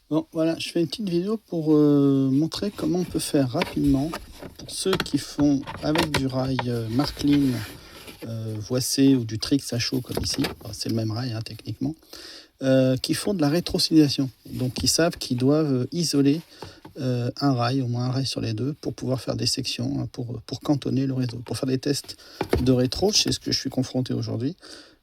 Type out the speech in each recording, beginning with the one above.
Bon, voilà, je fais une petite vidéo pour montrer comment on peut faire rapidement, pour ceux qui font avec du rail Marklin, Voissé ou du Trix à chaud comme ici, enfin, c'est le même rail hein, techniquement, qui font de la rétrosilisation. Donc ils savent qu'ils doivent isoler un rail, au moins un rail sur les deux, pour pouvoir faire des sections, hein, pour cantonner le réseau. Pour faire des tests de rétro, c'est ce que je suis confronté aujourd'hui.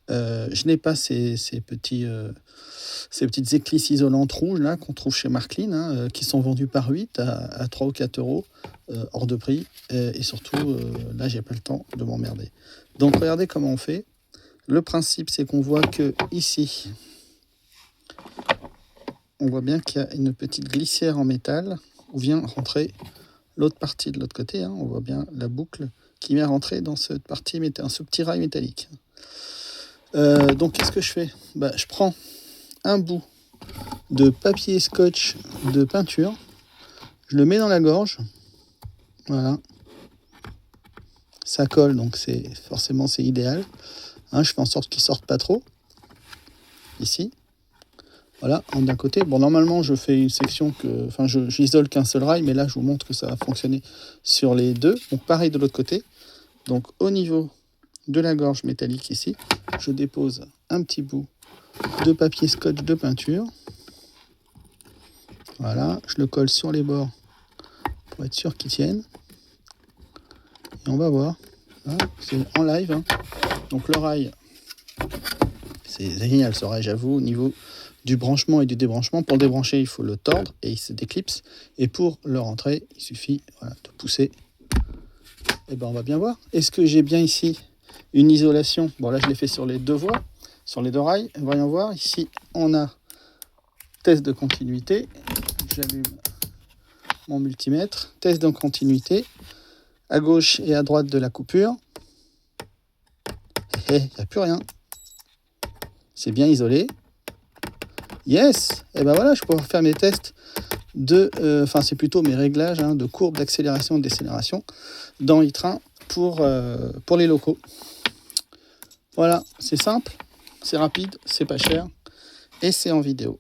Je n'ai pas ces petites éclisses isolantes rouges là qu'on trouve chez Marklin, hein, qui sont vendues par 8 à 3 ou 4 euros, hors de prix. Et surtout, là, j'ai pas le temps de m'emmerder. Donc, regardez comment on fait. Le principe, c'est qu'on voit que ici, on voit bien qu'il y a une petite glissière en métal où vient rentrer l'autre partie de l'autre côté. Hein, on voit bien la boucle qui vient rentrer dans cette partie, ce petit rail métallique. Donc, qu'est-ce que je fais? Je prends un bout de papier scotch de peinture, je le mets dans la gorge, voilà, ça colle, donc forcément c'est idéal, hein, je fais en sorte qu'il sorte pas trop, ici, voilà, d'un côté. Bon, normalement je fais une section j'isole qu'un seul rail, mais là je vous montre que ça va fonctionner sur les deux. Donc pareil de l'autre côté. Donc au niveau de la gorge métallique ici, je dépose un petit bout de papier scotch de peinture. Voilà, je le colle sur les bords pour être sûr qu'il tienne. Et on va voir. Voilà, c'est en live. Hein. Donc le rail, c'est génial ce rail, j'avoue, au niveau du branchement et du débranchement. Pour le débrancher, il faut le tordre et il se déclipse. Et pour le rentrer, il suffit de pousser. Et on va bien voir. Est-ce que j'ai bien ici une isolation? Bon, là, je l'ai fait sur les deux voies, sur les deux rails. Voyons voir. Ici, on a test de continuité. J'allume mon multimètre. Test de continuité. À gauche et à droite de la coupure. Et il n'y a plus rien. C'est bien isolé. Yes. Et voilà, je peux faire mes tests c'est plutôt mes réglages de courbe d'accélération et de décélération dans e-train pour les locaux. Voilà, c'est simple, c'est rapide, c'est pas cher et c'est en vidéo.